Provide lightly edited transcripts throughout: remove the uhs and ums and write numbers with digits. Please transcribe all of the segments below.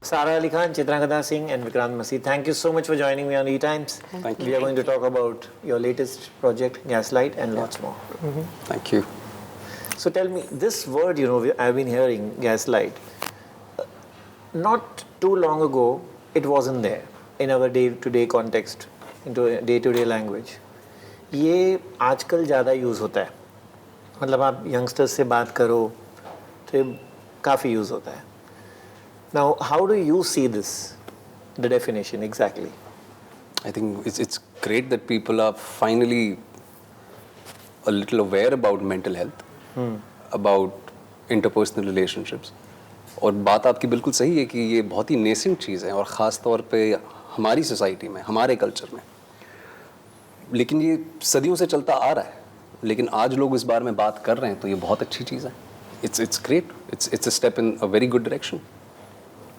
Sara Ali Khan, Chitrangada Singh and Vikrant Massey, thank you so much for joining me on ETimes. Thank you. We are going to talk about your latest project, Gaslight, and lots more. Thank you. So tell me, this word, I've been hearing, gaslight. Not too long ago, it wasn't there in our day-to-day context, into day-to-day language. ये आजकल ज़्यादा use होता है. मतलब आप youngsters से बात करो तो काफ़ी यूज़ होता है. Now, how do you see this, the definition exactly? I think it's great that people are finally a little aware about mental health, about interpersonal relationships. और बात आपकी बिल्कुल सही है कि ये बहुत ही नेसेंट चीज़ है और ख़ास तौर पे हमारी सोसाइटी में, हमारे कल्चर में. लेकिन ये सदियों से चलता आ रहा है. लेकिन आज लोग इस बारे में बात कर रहे हैं तो ये बहुत अच्छी चीज़ है. It's great. It's a step in a very good direction.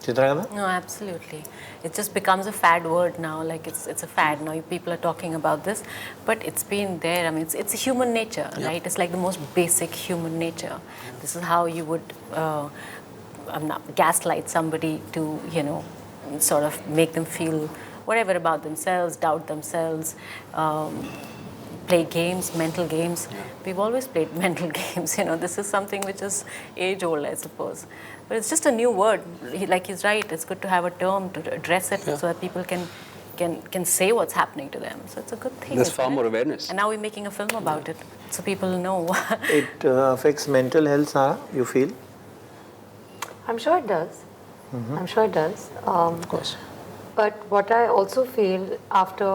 Chitrangada? No, absolutely. It just becomes a fad word now. Like it's a fad now. People are talking about this, but it's been there. I mean, it's human nature, right? It's like the most basic human nature. This is how you would gaslight somebody to, sort of make them feel whatever about themselves, doubt themselves. Play games, mental games. We've always played mental games. This is something which is age-old, I suppose. But it's just a new word. Like he's right. It's good to have a term to address it so that people can say what's happening to them. So it's a good thing. There's far more awareness. And now we're making a film about it, so people know. It affects mental health, Sara, you feel? I'm sure it does. I'm sure it does. Of course. But what I also feel after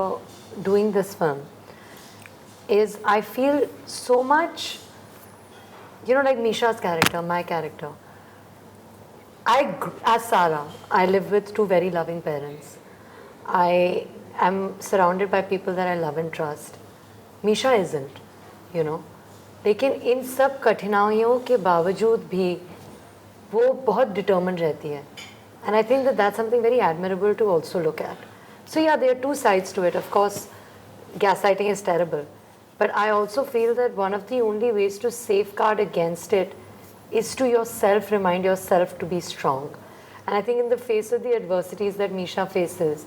doing this film is I feel so much, like Misha's character, my character. As Sara, I live with two very loving parents. I am surrounded by people that I love and trust. Misha isn't, लेकिन इन सब कठिनाइयों के बावजूद भी वो बहुत determined रहती है. And I think that that's something very admirable to also look at. So yeah, there are two sides to it. Of course, gaslighting is terrible. But I also feel that one of the only ways to safeguard against it is to yourself remind yourself to be strong. And I think in the face of the adversities that Misha faces,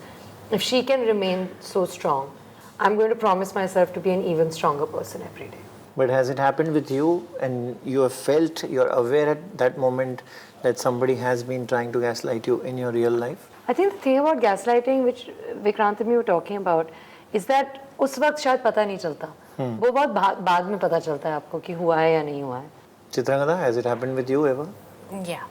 if she can remain so strong, I'm going to promise myself to be an even stronger person every day. But has it happened with you and you have felt, you're aware at that moment that somebody has been trying to gaslight you in your real life? I think the thing about gaslighting, which Vikrant and me were talking about, is that उस वक्त शायद पता नहीं चलता. वो बहुत बाद में पता चलता है आपको कि हुआ है या नहीं हुआ है. Chitrangada, has it happened with you ever? Yeah.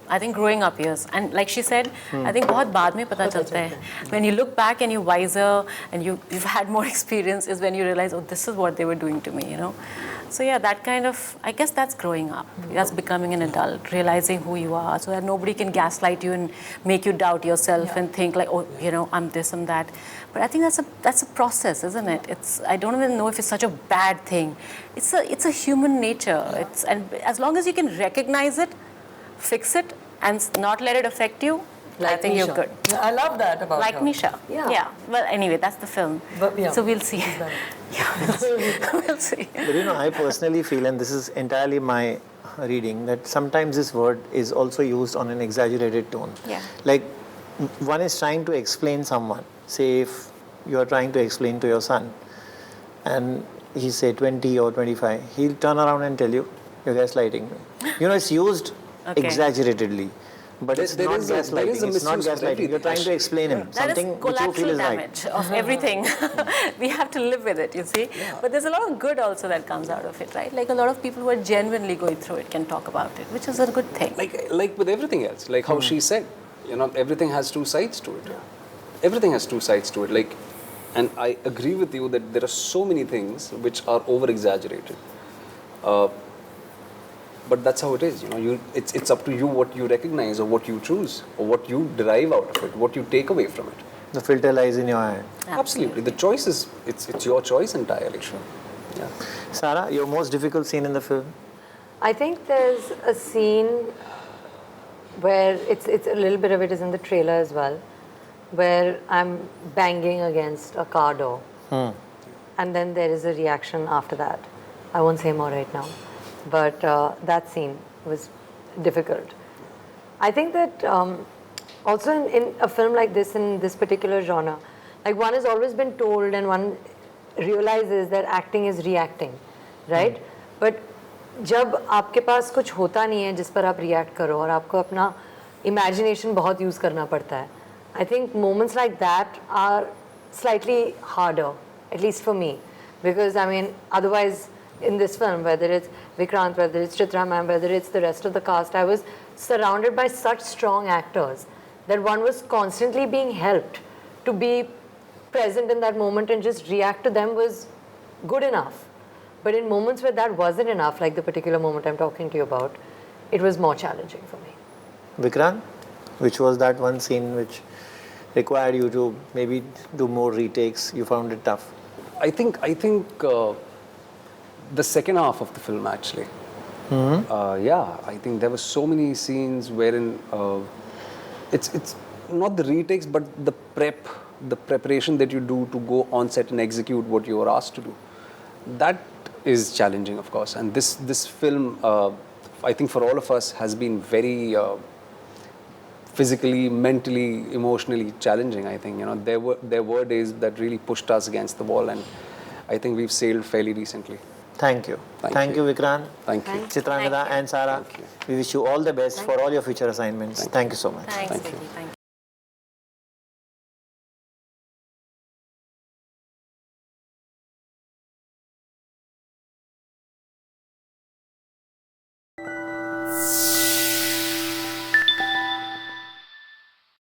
I think growing up, yes. And like she said, I think बहुत बाद में पता चलता है. When you look back and you're wiser and you've had more experience is when you realize, oh, this is what they were doing to me, So yeah, that kind of, I guess that's growing up. That's becoming an adult, realizing who you are so that nobody can gaslight you and make you doubt yourself and think like, oh, I'm this and that. But I think that's a process, isn't it? I don't even know if it's such a bad thing. It's a human nature. And as long as you can recognize it, fix it, and not let it affect you, I think Misha. you're good. I love that about Like her. Misha. Yeah. Well, anyway, that's the film. But, yeah. So we'll see. We'll see. But I personally feel, and this is entirely my reading, that sometimes this word is also used on an exaggerated tone. Yeah. Like one is trying to explain someone. Say if you are trying to explain to your son and he's say 20 or 25, he'll turn around and tell you, you're gaslighting me. It's used exaggeratedly. But it's not gaslighting. It's not gaslighting. You're trying to explain him That something is which you feel collateral is right. damage of everything. We have to live with it, you see. Yeah. But there's a lot of good also that comes out of it, right? Like a lot of people who are genuinely going through it can talk about it, which is a good thing. Like with everything else, like how she said, everything has two sides to it. Everything has two sides to it. And I agree with you that there are so many things which are over-exaggerated. But that's how it is, it's up to you what you recognize or what you choose or what you derive out of it, what you take away from it. The filter lies in your hand. Absolutely. The choice is, it's your choice entirely. Sure. Yeah. Sara, your most difficult scene in the film? I think there's a scene where it's a little bit of it is in the trailer as well, where I'm banging against a car door. And then there is a reaction after that. I won't say more right now. But that scene was difficult. I think that Also in a film like this, in this particular genre, like one has always been told and one realizes that acting is reacting, right? But जब आपके पास कुछ होता नहीं है जिस पर आप react करो और आपको अपना imagination बहुत use करना पड़ता है, I think moments like that are slightly harder, at least for me, because I mean otherwise in this film, whether it's Vikrant, whether it's Chitra ma'am, whether it's the rest of the cast, I was surrounded by such strong actors that one was constantly being helped to be present in that moment and just react to them was good enough. But in moments where that wasn't enough, like the particular moment I'm talking to you about, it was more challenging for me. Vikrant, which was that one scene which required you to maybe do more retakes? You found it tough. I think the second half of the film actually. Yeah, I think there were so many scenes wherein it's not the retakes but the preparation that you do to go on set and execute what you are asked to do. That is challenging, of course. And this film, I think for all of us, has been very physically, mentally, emotionally challenging. I think there were days that really pushed us against the wall, and I think we've sailed fairly recently. Thank you. Thank you, Vikrant. Thank you. Chitrangada and Sara. We wish you all the best for all your future assignments. Thank you so much. Thanks, Vicky. Thank you.